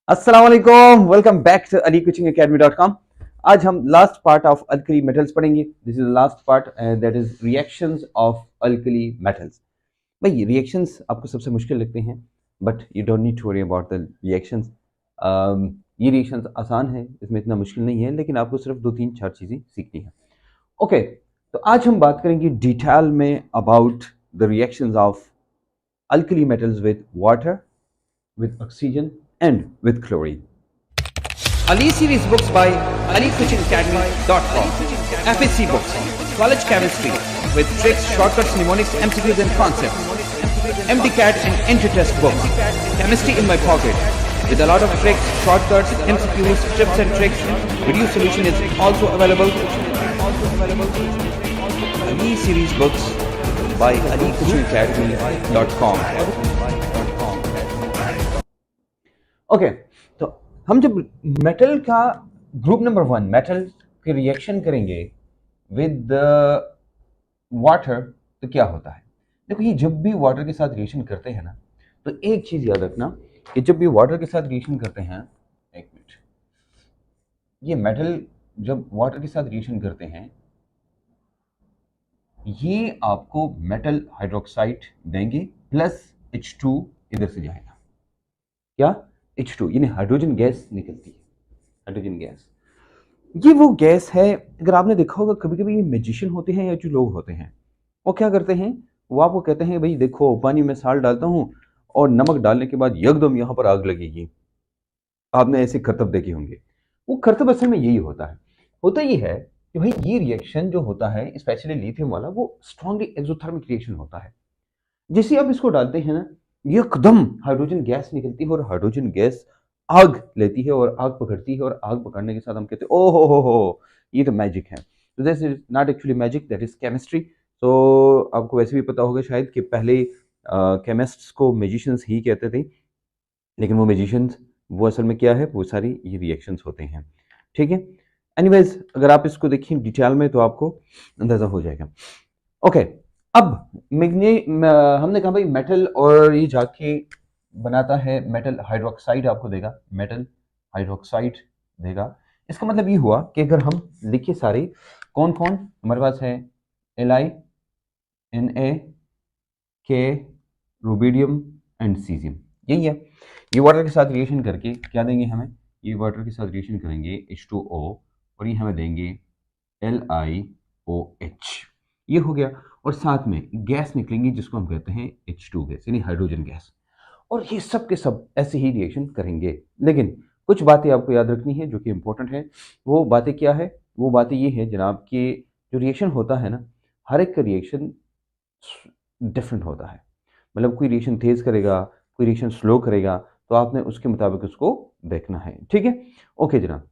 अस्सलाम वालेकुम, welcome back to alikuchingacademy.com। आज हम last part of alkali metals पढ़ेंगे। This is the last part that is reactions of alkali metals. भाई reactions आपको सबसे मुश्किल लगते हैं, but you don't need to worry about the reactions. ये रिएक्शंस आसान है, इसमें इतना मुश्किल नहीं है, लेकिन आपको सिर्फ 2 3 4 चीज़ें सीखनी है। ओके, तो आज हम बात करेंगे डिटेल में about the reactions of alkali metals with water, with oxygen, and with chlorine. Ali series books by AliKuchinAcademy.com. FSC books, college chemistry with tricks, shortcuts, mnemonics, MCQs, and concepts. MDCAT and Intertest books. Chemistry in my pocket with a lot of tricks, shortcuts, MCQs, tips and tricks. Video solution is also available. Ali series books by AliKuchinAcademy.com. Okay, तो हम जब metal का group number 1 metal के reaction करेंगे with water, तो क्या होता है? देखो, ये जब भी वाटर के साथ रिएक्शन करते हैं ना, तो एक चीज याद रखना कि जब भी वाटर के साथ रिएक्शन करते हैं, एक मिनट, ये मेटल जब वाटर के साथ रिएक्शन करते हैं, ये आपको मेटल हाइड्रोक्साइड देंगे प्लस H2 इधर से जाएगा। क्या? H2 यानी हाइड्रोजन गैस निकलती है। हाइड्रोजन गैस, ये वो गैस है। अगर आपने देखा होगा, कभी कभी ये मैजिशियन होते हैं या जो लोग होते हैं, वो क्या करते हैं, वो आपको कहते हैं भाई देखो, पानी में साल्ट डालता हूँ और नमक डालने के बाद एकदम यहाँ पर आग लगेगी। आपने ऐसे करतब देखे होंगे। वो करतब असल में यही होता है। होता ये है कि भाई ये रिएक्शन जो होता है, स्पेशली लिथियम वाला, वो स्ट्रांगली एक्सोथर्मिक रिएक्शन होता है। जैसे आप इसको डालते हैं ना, एकदम हाइड्रोजन गैस निकलती है और हाइड्रोजन गैस आग लेती है और आग पकड़ती है, और आग पकड़ने के साथ हम कहते हैं ओ हो, ये तो मैजिक है। तो this is not actually magic, that is chemistry. तो आपको वैसे भी पता होगा शायद कि पहले केमिस्ट्स को मैजिशियंस ही कहते थे, लेकिन वो मैजिशियंस, वो असल में क्या है, वो सारी ये रिएक्शंस होते हैं। ठीक है, एनीवेज, अगर आप इसको देखें डिटेल में तो आपको अंदाजा हो जाएगा। ओके, अब हमने कहा भाई मेटल, और ये जाके बनाता है मेटल हाइड्रोक्साइड, आपको देगा मेटल हाइड्रोक्साइड देगा। इसका मतलब ये हुआ कि अगर हम लिखे सारे कौन कौन हमारे पास है, Li, Na, K, rubidium and caesium, यही है। ये वाटर के साथ रिएक्शन करके क्या देंगे हमें, ये वाटर के साथ रिएक्शन करेंगे H2O, और ये हमें देंगे LiOH। ये हो गया, और साथ में गैस निकलेंगी जिसको हम कहते हैं H2 गैस, यानी हाइड्रोजन गैस। और ये सब के सब ऐसे ही रिएक्शन करेंगे, लेकिन कुछ बातें आपको याद रखनी है जो कि इंपॉर्टेंट है। वो बातें क्या है? वो बातें ये है जनाब कि जो रिएक्शन होता है ना, हर एक का रिएक्शन डिफरेंट होता है। मतलब कोई रिएक्शन तेज करेगा, कोई रिएक्शन स्लो करेगा, तो आपने उसके मुताबिक उसको देखना है। ठीक है, ओके जनाब।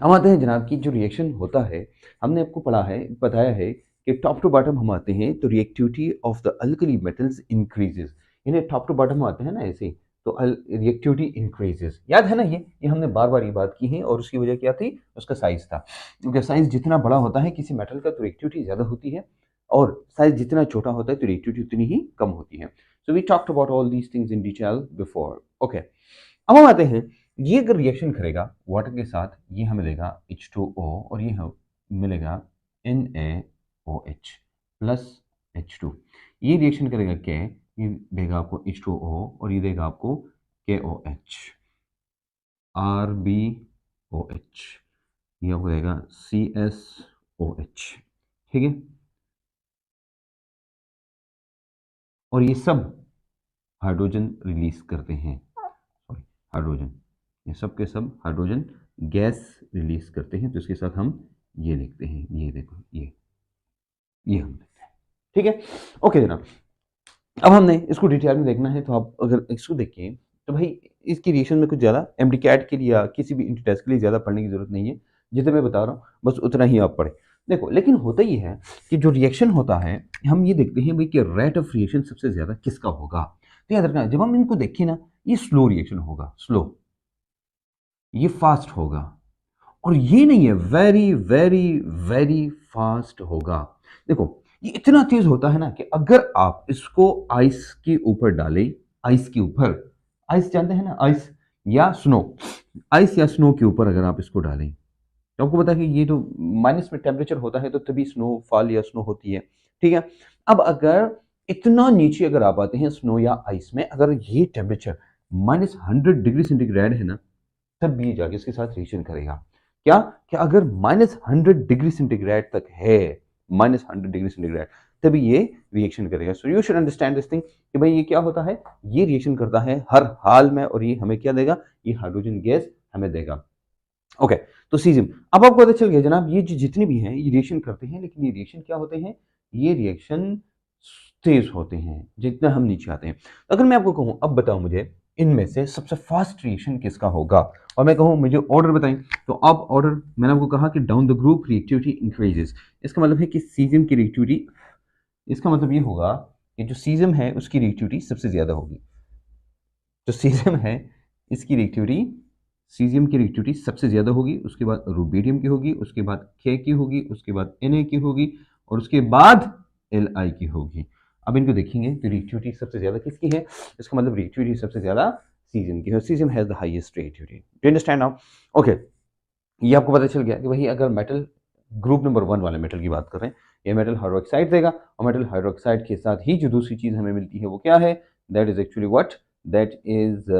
हम आते हैं जनाब की जो रिएक्शन होता है, हमने आपको पढ़ा है, बताया है कि टॉप टू बॉटम हम आते हैं तो reactivity of the alkali metals increases, यानी टॉप टू बॉटम आते हैं ना ऐसे, तो रिएक्टिविटी इंक्रीजेस। याद है ना, ये हमने बार बार ये बात की है, और उसकी वजह क्या थी? उसका साइज था, क्योंकि साइज जितना बड़ा होता है किसी मेटल का तो रिएक्टिविटी ज़्यादा होती है, और साइज जितना छोटा होता है तो रिएक्टिविटी उतनी ही कम होती है। So we talked about all these things in detail before. Okay, अब हम आते हैं, ये अगर रिएक्शन करेगा वाटर के साथ, ये हमें देगा H2O, और ये हम मिलेगा NaOH प्लस H2। ये रिएक्शन करेगा क्या? ये देगा आपको H2O, और ये देगा आपको KOH, RbOH, ये आपको देगा CSOH। ठीक है, और ये सब हाइड्रोजन रिलीज करते हैं, सॉरी हाइड्रोजन, ये सब के सब हाइड्रोजन गैस रिलीज करते हैं। तो इसके साथ हम ये लिखते हैं, ये देखो, ये हम लिखते हैं। ठीक है, ओके जनाब। अब हमने इसको डिटेल में देखना है, तो आप अगर इसको देखें तो भाई इसकी रिएक्शन में कुछ ज़्यादा एमडीकैट के लिए या किसी भी इंटरटेस्ट के लिए ज़्यादा पढ़ने की जरूरत नहीं है। जितना मैं बता रहा हूँ बस उतना ही आप पढ़ें। देखो, लेकिन होता ये है कि जो रिएक्शन होता है, हम ये देखते हैं भाई कि रेट ऑफ रिएक्शन सबसे ज़्यादा किसका होगा। तो याद रखना, जब हम इनको देखें ना, ये स्लो रिएक्शन होगा, स्लो, ये फास्ट होगा, और ये नहीं है वेरी वेरी वेरी फास्ट होगा। देखो, ये इतना तेज होता है ना कि अगर आप इसको आइस के ऊपर डालें, आइस के ऊपर, आइस जानते हैं ना, आइस या स्नो, आइस या स्नो के ऊपर अगर आप इसको डालें, तो आपको पता है कि ये तो माइनस में टेम्परेचर होता है तो तभी स्नोफॉल या स्नो होती है, ठीक है। अब अगर इतना नीचे अगर आप आते हैं स्नो या आइस में, अगर ये टेम्परेचर -100 डिग्री सेंटीग्रेड है ना, तब ये जाके इसके साथ रिएक्शन करेगा। क्या कि अगर -100 डिग्री सेंटीग्रेड तक है, -100 डिग्री सेंटीग्रेड, तभी ये रिएक्शन करेगा। So you should understand this thing कि भाई ये क्या होता है, ये रिएक्शन करता है हर हाल में, और ये हमें क्या देगा, ये हाइड्रोजन गैस हमें देगा। ओके, तो सीजियम, अब आपको पता चल गया जनाब, ये जितने भी हैं ये रिएक्शन करते हैं, लेकिन ये रिएक्शन क्या होते हैं, ये रिएक्शन तेज होते हैं जितना हम नीचे आते हैं। तो अगर मैं आपको कहूं, अब बताओ मुझे इनमें से सबसे फास्ट रिएक्शन किसका होगा, और मैं कहूं मुझे ऑर्डर बताएं, तो अब ऑर्डर मैंने आपको कहा कि down the group reactivity increases, इसका मतलब है कि सीजियम की रिएक्टिविटी, इसका मतलब ये होगा कि जो सीजियम है उसकी रिएक्टिविटी सबसे ज्यादा होगी। जो सीजियम है इसकी रिएक्टिविटी, सीजियम की रिएक्टिविटी सबसे ज़्यादा होगी, उसके बाद रुबिडियम की होगी, उसके बाद के की होगी, उसके बाद Na की होगी, और उसके बाद Li की होगी। अब इनको देखेंगे तो रिएक्टिविटी सबसे ज़्यादा किसकी है, इसका मतलब रिएक्टिविटी सबसे ज़्यादा सीजियम की है। Caesium has the highest reactivity. Do you understand now? Okay, ये आपको पता चल गया कि भाई अगर मेटल ग्रुप नंबर 1 वाले मेटल की बात कर रहे हैं, ये मेटल हाइड्रोक्साइड देगा, और मेटल हाइड्रोक्साइड के साथ ही जो दूसरी चीज़ हमें मिलती है वो क्या है, that is actually what, that is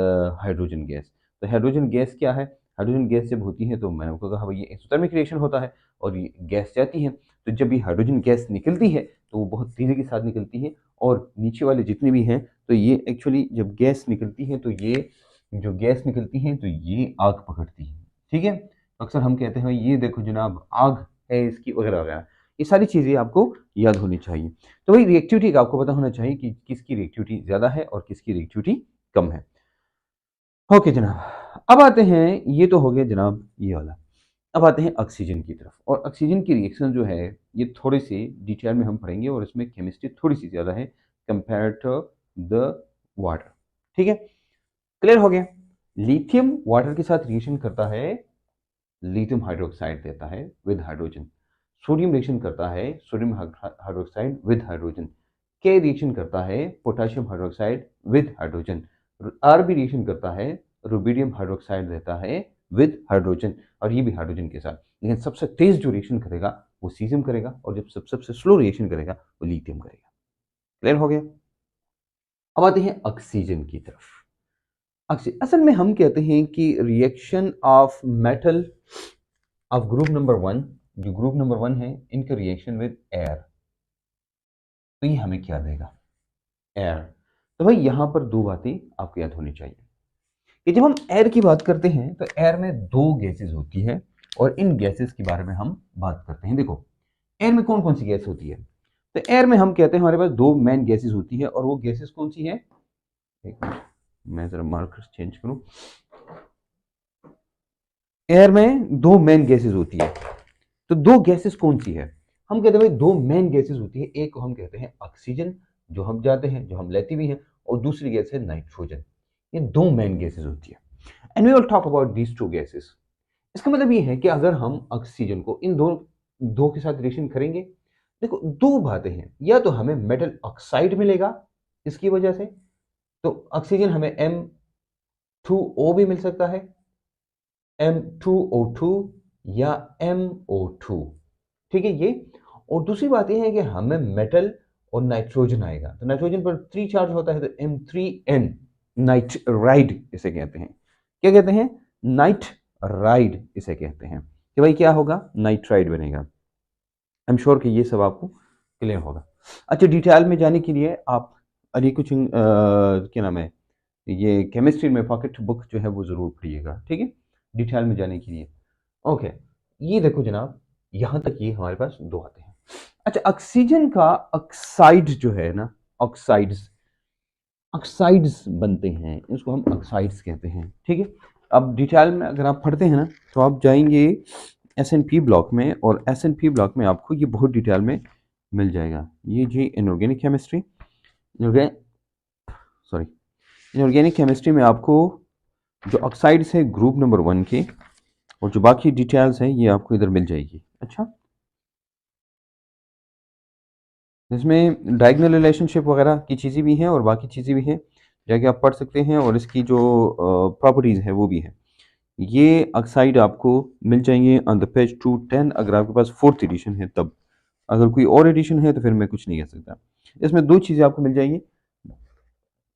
hydrogen gas. तो हाइड्रोजन गैस क्या है, हाइड्रोजन गैस जब होती है तो मैंने आपको कहा भाई ये एक्सोथर्मिक रिएक्शन होता है, और ये गैस जाती है, तो जब ये हाइड्रोजन गैस निकलती है तो वो बहुत तेज़ी के साथ निकलती है, और नीचे वाले जितने भी हैं तो ये एक्चुअली जब गैस निकलती है तो ये जो गैस निकलती है तो ये आग पकड़ती है, ठीक है। अक्सर हम कहते हैं ये देखो जनाब आग है इसकी, वगैरह वगैरह, ये सारी चीज़ें आपको याद होनी चाहिए। तो वही रिएक्टिविटी का आपको पता होना चाहिए कि किसकी रिएक्टिविटी ज़्यादा है और किसकी रिएक्टिविटी कम है। ओके जनाब, अब आते हैं, ये तो हो गया जनाब ये वाला, अब आते हैं ऑक्सीजन की तरफ, और ऑक्सीजन की रिएक्शन जो है ये थोड़ी सी डिटेल में हम पढ़ेंगे, और इसमें केमिस्ट्री थोड़ी सी ज़्यादा है कंपेयर टू द वाटर, ठीक है। क्लियर हो गया, लिथियम वाटर के साथ रिएक्शन करता है, लिथियम हाइड्रोक्साइड देता है विद हाइड्रोजन। सोडियम रिएक्शन करता है sodium hydroxide with hydrogen. K reaction करता है potassium hydroxide with hydrogen. R भी रिएक्शन करता है रुबिडियम हाइड्रोक्साइड देता है विद हाइड्रोजन, और ये भी हाइड्रोजन के साथ। लेकिन सबसे तेज जो रिएक्शन करेगा वो सीजियम करेगा, और जब सबसे स्लो रिएक्शन करेगा वो लिथियम करेगा। क्लियर हो गया, अब आते हैं ऑक्सीजन की तरफ। असल में हम कहते हैं कि reaction of metal of group number 1, जो ग्रुप नंबर 1 है, इनका रिएक्शन विद एयर, तो ये हमें क्या देगा, एयर। तो भाई यहां पर दो बातें आपको याद होनी चाहिए कि जब हम एयर की बात करते हैं तो एयर में दो गैसेस होती है, और इन गैसेस के बारे में हम बात करते हैं। देखो एयर में कौन कौन सी गैस होती है, तो एयर में हम कहते हैं हमारे पास दो मेन गैसेस होती है, और वो गैसेस कौन सी है, एक मिनट मैं जरा मार्कर्स चेंज करूं। एयर में दो मेन गैसेस होती है, तो दो गैसेस कौन सी है, हम कहते हैं भाई दो मेन गैसेस होती है, एक को हम कहते हैं ऑक्सीजन जो हम जाते हैं, जो हम लेते भी हैं, और दूसरी गैस है नाइट्रोजन। ये दो मेन गैसेस होती है, and we will talk about these two gases. इसका मतलब ये है कि अगर हम ऑक्सीजन को इन दो दो के साथ रिएक्शन करेंगे, देखो दो बातें हैं, या तो हमें मेटल ऑक्साइड मिलेगा इसकी वजह से, तो ऑक्सीजन हमें M2O भी मिल सकता है, M2O2 या MO2, ठीक है ये। और दूसरी बात यह है कि हमें मेटल और नाइट्रोजन आएगा, तो नाइट्रोजन पर 3 चार्ज होता है, तो M3N नाइट्राइड इसे कहते हैं। क्या कहते हैं, नाइट्राइड इसे कहते हैं, कि भाई क्या होगा, नाइट्राइड बनेगा। आई एम श्योर कि ये सब आपको क्लियर होगा। अच्छा, डिटेल में जाने के लिए आप अरे कुछ क्या नाम है, ये केमिस्ट्री में पॉकेट बुक जो है वो जरूर पढ़िएगा, ठीक है, डिटेल में जाने के लिए। ओके, ये देखो जनाब, यहां तक ये हमारे पास दो आते हैं। अच्छा, ऑक्सीजन का ऑक्साइड जो है ना, ऑक्साइड्स ऑक्साइड्स बनते हैं, इसको हम ऑक्साइड्स कहते हैं, ठीक है। अब डिटेल में अगर आप पढ़ते हैं ना, तो आप जाएंगे S&P ब्लॉक में, और S&P ब्लॉक में आपको ये बहुत डिटेल में मिल जाएगा। ये जी inorganic chemistry, sorry inorganic chemistry में आपको जो ऑक्साइड्स है ग्रुप नंबर 1 के, और जो बाकी डिटेल्स हैं ये आपको इधर मिल जाएगी। अच्छा, इसमें डायगोनल रिलेशनशिप वगैरह की चीज़ें भी हैं और बाकी चीज़ें भी हैं, जाके आप पढ़ सकते हैं, और इसकी जो प्रॉपर्टीज़ है वो भी है। ये ऑक्साइड आपको मिल जाएंगे ऑन द पेज 210, अगर आपके पास 4th एडिशन है तब। अगर कोई और एडिशन है तो फिर मैं कुछ नहीं कह सकता। इसमें दो चीज़ें आपको मिल जाएंगी,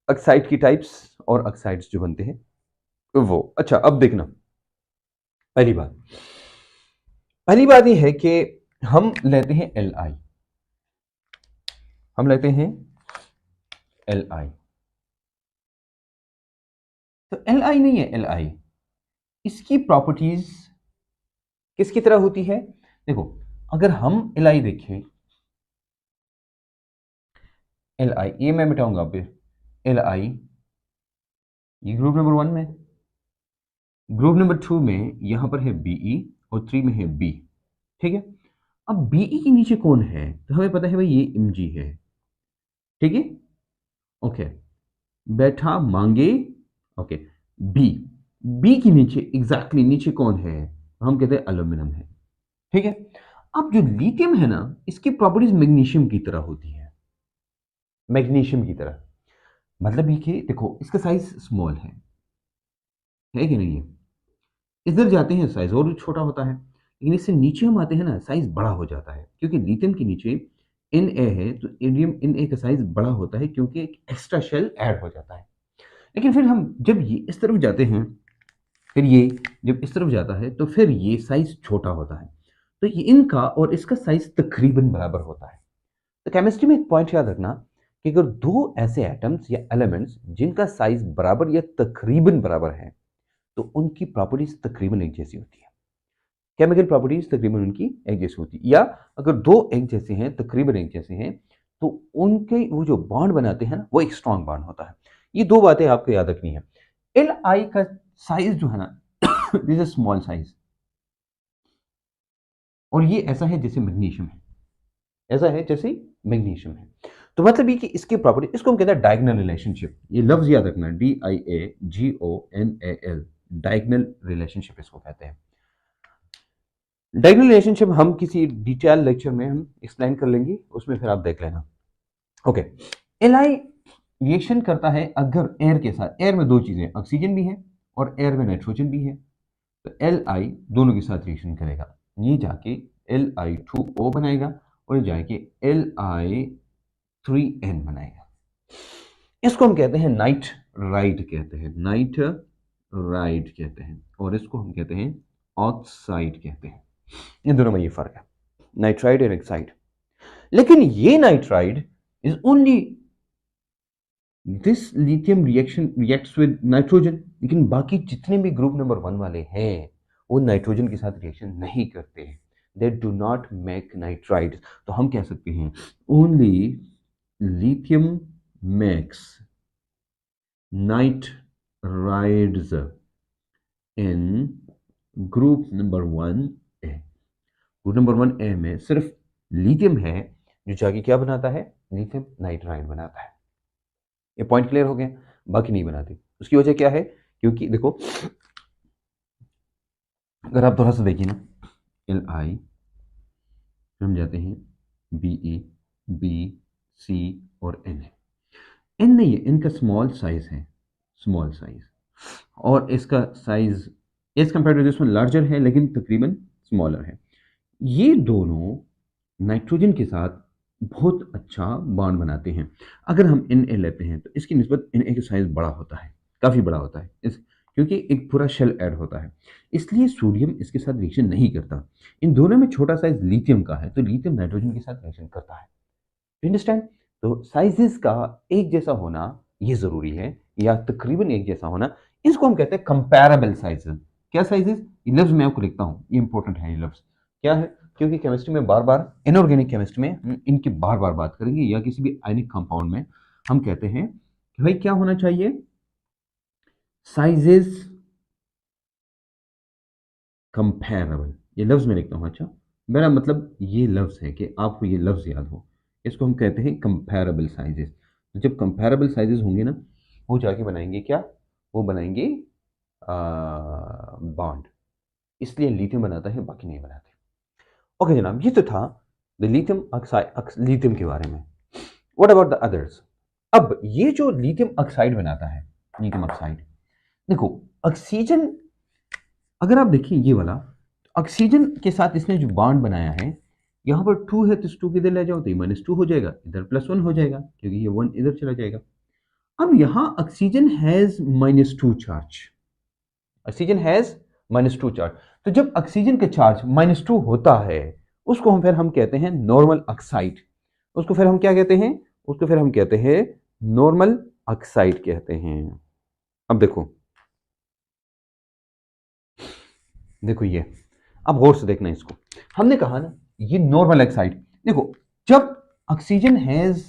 ऑक्साइड की टाइप्स और ऑक्साइड्स जो बनते हैं वो। अच्छा, अब देखना, पहली बात ये है कि हम लेते हैं Li, हम लेते हैं Li, तो Li नहीं है, Li इसकी प्रॉपर्टीज किसकी तरह होती है? देखो, अगर हम Li देखें, Li ये मैं मिटाऊंगा अब, Li ये ग्रुप नंबर 1 में, ग्रुप नंबर 2 में यहां पर है Be और 3 में है B, ठीक है। अब Be के नीचे कौन है? तो हमें पता है भाई ये Mg है, ठीक है, ओके। बैठा मांगे, ओके। बी, बी के नीचे एग्जैक्टली नीचे कौन है? हम कहते हैं एल्यूमिनियम है, ठीक है। अब जो लिथियम है ना, इसकी प्रॉपर्टीज मैग्नीशियम की तरह होती है, मैग्नीशियम की तरह। मतलब ये कि देखो, इसका साइज स्मॉल है कि नहीं है? इधर जाते हैं साइज और छोटा होता है, लेकिन इससे नीचे हम आते हैं ना, साइज बड़ा हो जाता है, क्योंकि लिथियम के नीचे Na है, तो इंडियम Na का साइज बड़ा होता है क्योंकि एक एक्स्ट्रा शेल ऐड हो जाता है। लेकिन फिर हम जब ये इस तरफ जाते हैं, फिर ये जब इस तरफ जाता है तो फिर ये साइज छोटा होता है, तो ये इनका और इसका साइज तकरीबन बराबर होता है। तो केमिस्ट्री में एक पॉइंट याद रखना कि अगर दो ऐसे एटम्स या एलिमेंट्स जिनका साइज बराबर या तकरीबन बराबर है, तो उनकी प्रॉपर्टीज तकरीबन एक जैसी होती है, केमिकल प्रॉपर्टीज तकरीबन उनकी एक जैसी होती है। या अगर दो एक जैसे हैं, तकरीबन एक जैसे हैं, तो उनके वो जो बॉन्ड बनाते हैं ना, वो एक स्ट्रॉन्ग बॉन्ड होता है। ये दो बातें आपको याद रखनी है। एल आई का साइज जो है ना, दिस इज स्मॉल साइज, और ये ऐसा है जैसे मैग्नीशियम है, ऐसा है जैसे मैग्नीशियम है। तो मतलब ये कि इसकी प्रॉपर्टी, इसको हम कहते हैं डायगोनल रिलेशनशिप। ये लफ्ज याद रखना, DIAGONAL, डायगोनल रिलेशनशिप इसको कहते हैं। डायगोनल रिलेशनशिप हम किसी डिटेल लेक्चर में हम एक्सप्लेन कर लेंगे, उसमें फिर आप देख लेना, ओके। एलआई रिएक्शन करता है अगर एयर के साथ, एयर में दो चीजें, ऑक्सीजन भी है और एयर में नाइट्रोजन भी है, तो Li दोनों के साथ रिएक्शन करेगा, ये जाके Li2O बनाएगा और ये जाके Li3N बनाएगा। इसको हम कहते हैं नाइट्राइड कहते हैं, नाइट्राइड कहते हैं, और इसको हम कहते हैं ऑक्साइड कहते हैं। इन दोनों में ये फर्क है, नाइट्राइड और ऑक्साइड। लेकिन ये nitride is only this lithium reaction reacts with nitrogen, लेकिन बाकी जितने भी ग्रुप नंबर 1 वाले हैं वो नाइट्रोजन के साथ रिएक्शन नहीं करते, they do not make nitride. तो हम कह सकते हैं only lithium makes nitrides in group number 1A। Group number 1A में सिर्फ लिथियम है जो जाके क्या बनाता है? लिथियम नाइट्राइड बनाता है। ये पॉइंट क्लियर हो गया? बाकी नहीं बनाते। उसकी वजह क्या है? क्योंकि देखो, अगर आप थोड़ा सा देखिए ना, Li, हम जाते हैं Be, B, C और N है। N नहीं है, इनका स्मॉल साइज है, स्मॉल साइज, और इसका size as compare to this one larger है, लेकिन तकरीबन स्मॉलर है। ये दोनों नाइट्रोजन के साथ बहुत अच्छा बॉन्ड बनाते हैं। अगर हम Na लेते हैं तो इसकी निस्बत Na का साइज बड़ा होता है, काफ़ी बड़ा होता है, इस क्योंकि एक पूरा शेल ऐड होता है, इसलिए सोडियम इसके साथ रिएक्शन नहीं करता। इन दोनों में छोटा साइज लिथियम का है, तो लिथियम नाइट्रोजन के साथ रिएक्शन करता है। अंडरस्टैंड? तो साइजेस का एक जैसा होना ये ज़रूरी है, या तकरीबन एक जैसा होना, इसको हम कहते हैं कंपैरेबल साइजेस। क्या साइजेस? ये लफ्ज़ मैं आपको लिखता हूँ, ये इंपॉर्टेंट है, ये लफ्ज़ क्या है? क्योंकि केमिस्ट्री में बार बार, इनऑर्गेनिक केमिस्ट्री में हम इनकी बार बार बात करेंगे, या किसी भी आयनिक कंपाउंड में हम कहते हैं कि भाई क्या होना चाहिए? साइजेस कंपैरेबल, ये लफ्ज़ मैं लिखता हूँ। अच्छा, मेरा मतलब ये लफ्ज़ है कि आपको ये लफ्ज़ याद हो, इसको हम कहते हैं कंपैरेबल साइजेस। जब कंपैरेबल साइजेस होंगे ना, वो जाके बनाएंगे क्या? वो बनाएंगे बॉन्ड, इसलिए लिथियम बनाता है, बाकी नहीं बनाते। ओके जनाब, ये तो था द लिथियम ऑक्साइड, लिथियम के बारे में। What about the others? अब ये जो लिथियम ऑक्साइड बनाता है, लिथियम ऑक्साइड, देखो ऑक्सीजन, अगर आप देखिए ये वाला ऑक्सीजन के साथ इसने जो बॉन्ड बनाया है, यहाँ पर 2 है तो इस 2 किधर ले जाओ तो ये -2 हो जाएगा, इधर +1 हो जाएगा क्योंकि ये 1 इधर चला जाएगा। अब यहाँ oxygen has -2 charge, oxygen has -2 charge. तो जब ऑक्सीजन का चार्ज -2 होता है उसको हम कहते हैं नॉर्मल ऑक्साइड। उसको फिर हम क्या कहते हैं? उसको फिर हम कहते हैं नॉर्मल ऑक्साइड कहते हैं। अब देखो, देखो ये, अब गौर से देखना इसको। हमने कहा ना ये नॉर्मल ऑक्साइड, देखो जब ऑक्सीजन हैज,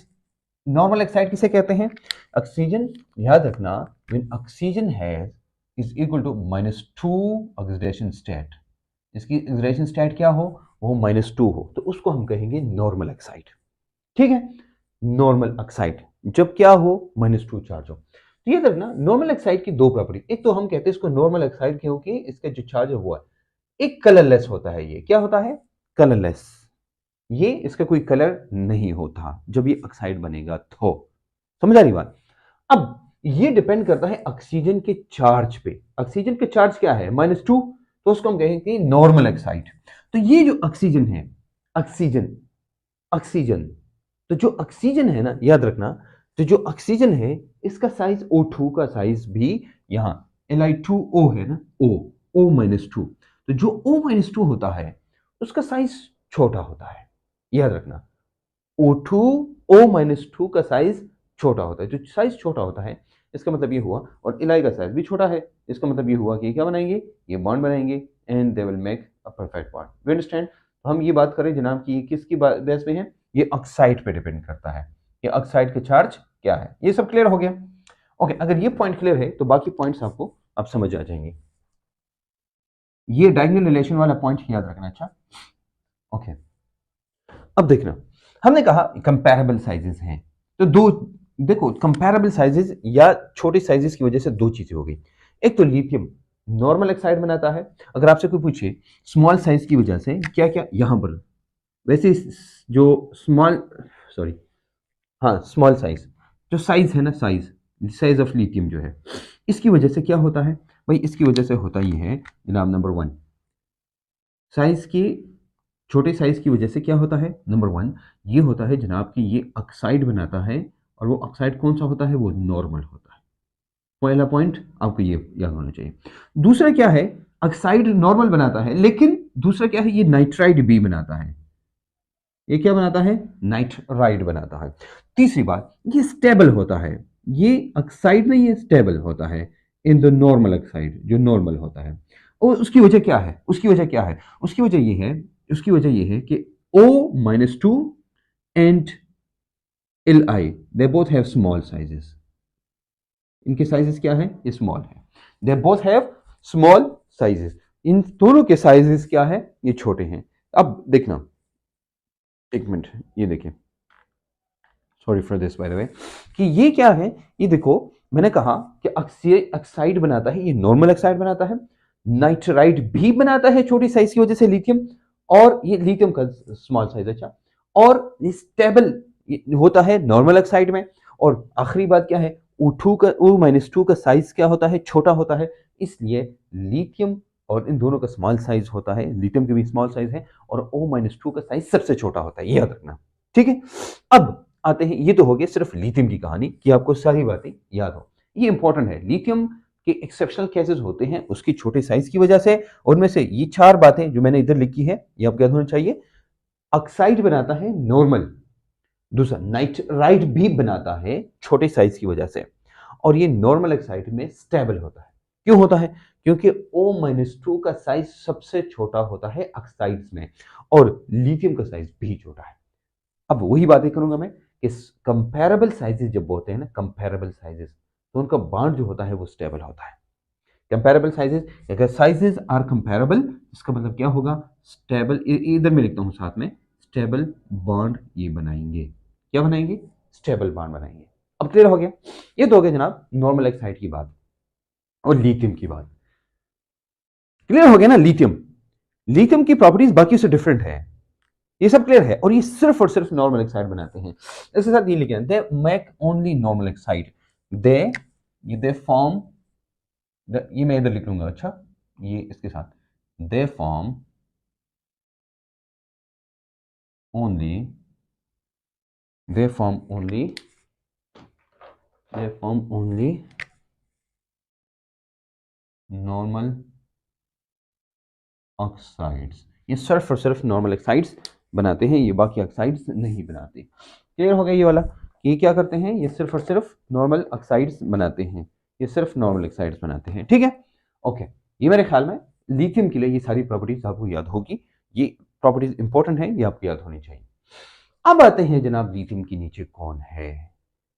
नॉर्मल ऑक्साइड किसे कहते हैं? ऑक्सीजन, याद रखना, when oxygen has is equal to -2 oxidation state, इसकी ऑक्सीडेशन स्टेट क्या हो? वो -2 हो, तो उसको हम कहेंगे नॉर्मल ऑक्साइड। ठीक है, नॉर्मल ऑक्साइड जब क्या हो? -2 चार्ज हो। तो ये देखना नॉर्मल ऑक्साइड की दो प्रॉपर्टी, एक तो हम कहते हैं इसको नॉर्मल ऑक्साइड क्योंकि इसका जो चार्ज है वो है, एक कलरलेस होता है। ये क्या होता है? कलरलेस, ये इसका कोई कलर नहीं होता जब ये ऑक्साइड बनेगा तो। समझ आ रही बात? अब ये डिपेंड करता है ऑक्सीजन के चार्ज पे। ऑक्सीजन के चार्ज क्या है? -2, तो उसको हम कहेंगे नॉर्मल ऑक्साइड। तो ये जो ऑक्सीजन है, ऑक्सीजन, ऑक्सीजन, तो जो ऑक्सीजन है ना, याद रखना, तो जो ऑक्सीजन है इसका साइज O2 का साइज भी यहां Li2O है ना, O-2, तो जो O-2 होता है उसका साइज छोटा होता है। याद रखना O2 O-2 का साइज छोटा होता है। जो साइज छोटा होता है इसका मतलब ये हुआ, और इलाई का साइज भी छोटा है, इसका मतलब ये हुआ कि क्या बनाएंगे? ये बॉन्ड बनाएंगे and they will make a perfect bond. We understand? तो हम ये बात करें जनाब कि ये किसकी बेस पे है? ये ऑक्साइड पे डिपेंड करता है, ये ऑक्साइड का चार्ज क्या है। ये सब क्लियर हो गया? ओके, अगर ये पॉइंट क्लियर है तो बाकी पॉइंट्स आपको अब समझ आ जाएंगे। ये डायगोनल रिलेशन वाला पॉइंट याद रखना। अच्छा, ओके, अब देखना, हमने कहा कंपैरेबल साइजेस हैं, तो दो, देखो कंपैरेबल साइजेस या छोटे साइजेस की वजह से दो चीजें हो गई। एक तो लिथियम नॉर्मल ऑक्साइड बनाता है। अगर आपसे कोई पूछे स्मॉल साइज की वजह से क्या क्या, यहां पर वैसे जो स्मॉल, सॉरी, हाँ स्मॉल साइज, जो साइज है ना, साइज, साइज ऑफ लिथियम जो है, इसकी वजह से क्या होता है भाई? इसकी वजह से होता ये है जनाब, नंबर 1, साइज की, छोटे साइज की वजह से क्या होता है? नंबर 1 ये होता है जनाब कि ये ऑक्साइड बनाता है, और वो ऑक्साइड कौन सा होता है? वो नॉर्मल होता है। पहला पॉइंट आपको ये याद होना चाहिए। दूसरा क्या है? ऑक्साइड नॉर्मल बनाता है, लेकिन दूसरा क्या है? ये नाइट्राइड भी बनाता है। ये क्या बनाता है? नाइट्राइड बनाता है। तीसरी बात, ये स्टेबल होता है। ये ऑक्साइड नहीं, ये स्टेबल होता है इन द नॉर्मल ऑक्साइड, जो नॉर्मल होता है। और उसकी वजह क्या है? उसकी वजह क्या है? उसकी वजह ये है, उसकी वजह ये है कि O-2 and Li, they both have small sizes. इनके साइजेस क्या है? ये स्मॉल है। They both have small sizes, इन दोनों के साइजेस क्या है? ये छोटे हैं। अब देखना, एक मिनट, ये देखिए, sorry for this by the way, कि ये क्या है? ये देखो, मैंने कहा कि ऑक्साइड बनाता है, ये नॉर्मल ऑक्साइड बनाता है, नाइट्राइड भी बनाता है छोटी साइज की वजह से लिथियम, और ये लिथियम का स्मॉल साइज। अच्छा, और ये स्टेबल होता है नॉर्मल ऑक्साइड में। और आखिरी बात क्या है? O-2 का साइज क्या होता है? छोटा होता है। इसलिए लिथियम और इन दोनों का स्मॉल साइज होता है, लिथियम के भी स्मॉल साइज है, और O-2 का साइज सबसे छोटा होता है, याद रखना। ठीक है, अब आते हैं, ये तो हो गया सिर्फ लिथियम की कहानी कि आपको सारी बातें याद हो। ये इंपॉर्टेंट है, लिथियम के एक्सेप्शनल केसेस होते हैं उसकी छोटे साइज की वजह से। उनमें से ये 4 बातें जो मैंने इधर लिखी है, ये आपको याद होना चाहिए। ऑक्साइड बनाता है नॉर्मल, दूसरा नाइट्राइड भी बनाता है छोटे साइज की वजह से, और ये नॉर्मल ऑक्साइड में स्टेबल होता है। क्यों होता है? क्योंकि O-2 का साइज सबसे छोटा होता है ऑक्साइड्स में, और लिथियम का साइज भी छोटा है। अब वही बातें करूंगा मैं कि कंपैरेबल साइजेस जब होते हैं ना, कंपैरेबल साइजेस, तो उनका बॉन्ड जो होता है वो स्टेबल होता है। कंपैरेबल साइजेस, अगर साइजेस आर कंपैरेबल, इसका मतलब क्या होगा? स्टेबल, इधर मैं लिखता हूं साथ में, स्टेबल बॉन्ड ये बनाएंगे। क्या बनाएंगे? स्टेबल बॉन्ड बनाएंगे। अब क्लियर हो गया? ये तो हो गया जनाब नॉर्मल ऑक्साइड की बात और लिथियम की बात। क्लियर हो गया ना? लिथियम, लिथियम की प्रॉपर्टीज बाकी से डिफरेंट है। ये सब क्लियर है। और ये सिर्फ और सिर्फ नॉर्मल ऑक्साइड बनाते हैं। इसके साथ ये लिखना, they make only normal oxide, they form, ये मैं इधर लिख लूंगा, अच्छा ये इसके साथ, they form only, they form only, they form only normal oxides. ये सिर्फ और सिर्फ नॉर्मल ऑक्साइड्स बनाते हैं, ये बाकी ऑक्साइड्स नहीं बनाते। क्लियर हो गया ये वाला, ये क्या करते हैं, ये सिर्फ और सिर्फ नॉर्मल ऑक्साइड्स बनाते हैं, ये सिर्फ नॉर्मल ऑक्साइड्स बनाते हैं, ठीक है। ओके, ये मेरे ख्याल में लिथियम के लिए ये सारी प्रॉपर्टीज आपको याद होगी, ये प्रॉपर्टीज इंपॉर्टेंट है, ये आपको याद होनी चाहिए। अब आते हैं जनाब लिथियम के नीचे कौन है।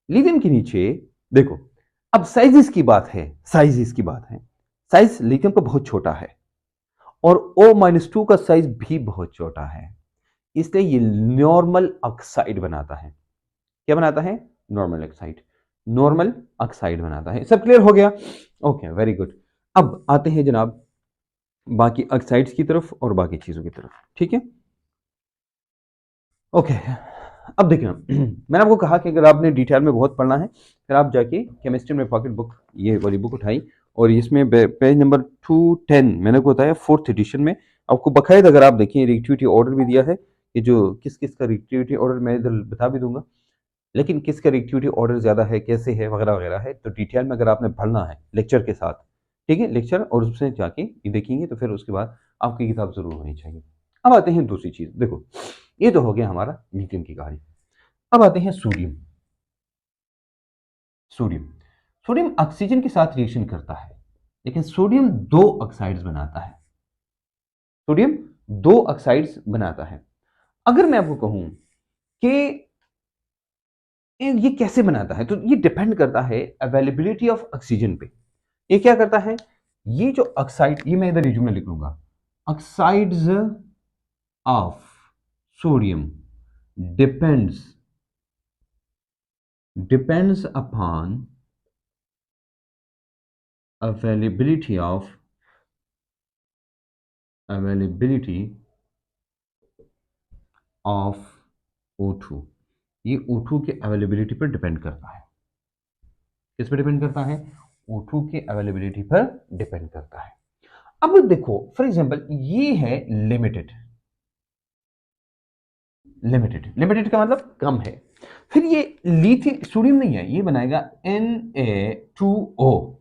लिथियम के नीचे देखो, अब साइजेस की बात है, साइजेस की बात है, साइज लिथियम का बहुत छोटा है और O-2 का साइज भी बहुत छोटा है, इसलिए ये नॉर्मल ऑक्साइड बनाता है। क्या बनाता है, नॉर्मल ऑक्साइड, नॉर्मल ऑक्साइड बनाता है। सब क्लियर हो गया, ओके वेरी गुड। अब आते हैं जनाब बाकी ऑक्साइड्स की तरफ और बाकी चीजों की तरफ, ठीक है। ओके, अब देखना मैंने आपको कहा कि अगर आपने डिटेल में बहुत पढ़ना है, फिर आप जाके केमिस्ट्री में पॉकेट बुक, ये वाली बुक उठाई और इसमें पेज नंबर 210 मैंने को बताया 4th एडिशन में आपको बकायदा, अगर आप देखिए रिएक्टिविटी ऑर्डर भी दिया है कि जो किस किस का रिएक्टिविटी ऑर्डर मैं इधर बता भी दूंगा, लेकिन किसका रिएक्टिविटी ऑर्डर ज्यादा है, कैसे है, वगैरह वगैरह है। तो डिटेल में अगर आपने पढ़ना है लेक्चर के साथ, ठीक है, लेक्चर और उसमें जाके ये देखेंगे तो फिर उसके बाद आपकी किताब जरूर होनी चाहिए। अब आते हैं दूसरी चीज, देखो ये तो हो गया हमारा लिथियम की कहानी। अब आते हैं सोडियम। सोडियम, सोडियम ऑक्सीजन के साथ रिएक्शन करता है, लेकिन सोडियम दो ऑक्साइड्स बनाता है, सोडियम दो ऑक्साइड्स बनाता है। अगर मैं आपको कहूं कि ये कैसे बनाता है, तो ये डिपेंड करता है अवेलेबिलिटी ऑफ ऑक्सीजन पे। ये क्या करता है, ये जो ऑक्साइड, ये मैं इधर रिज्यूम में लिख लूंगा, oxides of sodium depends upon availability of O2, ये O2 के अवेलेबिलिटी पर डिपेंड करता है। किस पर डिपेंड करता है, O2 के अवेलेबिलिटी पर डिपेंड करता है। अब देखो फॉर एग्जांपल ये है लिमिटेड, लिमिटेड का मतलब कम है, फिर ये लिथियम सोडियम नहीं है, ये बनाएगा Na2O।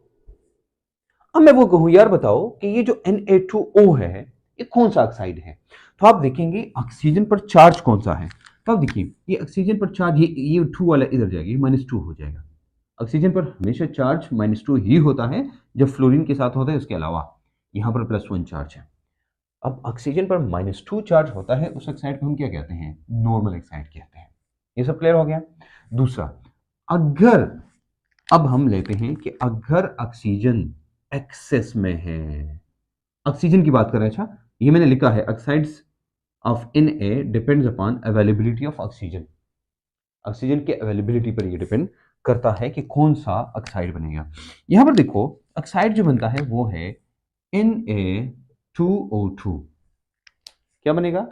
अब मैं वो कहूं यार बताओ कि ये जो Na2O है ये कौन सा ऑक्साइड है, तो आप देखेंगे ऑक्सीजन पर चार्ज कौन सा है, तो आप देखिए ये ऑक्सीजन पर चार्ज, ये 2 वाला इधर जाएगा, ये -2 हो जाएगा। ऑक्सीजन पर हमेशा चार्ज -2 ही होता है जब फ्लोरीन के साथ होता है, उसके अलावा यहां पर +1 चार्ज है। अब ऑक्सीजन पर -2 चार्ज होता है, उस ऑक्साइड को हम क्या कहते हैं, नॉर्मल ऑक्साइड कहते हैं। ये सब क्लियर हो गया। दूसरा, अगर अब हम लेते हैं कि अगर ऑक्सीजन एक्सेस में है, ऑक्सीजन की बात कर रहे हैं, अच्छा ये मैंने लिखा है oxides of Na depends upon availability of oxygen, oxygen के अवेलेबिलिटी पर ये डिपेंड करता है कि कौन सा ऑक्साइड बनेगा। यहां पर देखो ऑक्साइड जो बनता है वो है Na2O2, क्या बनेगा,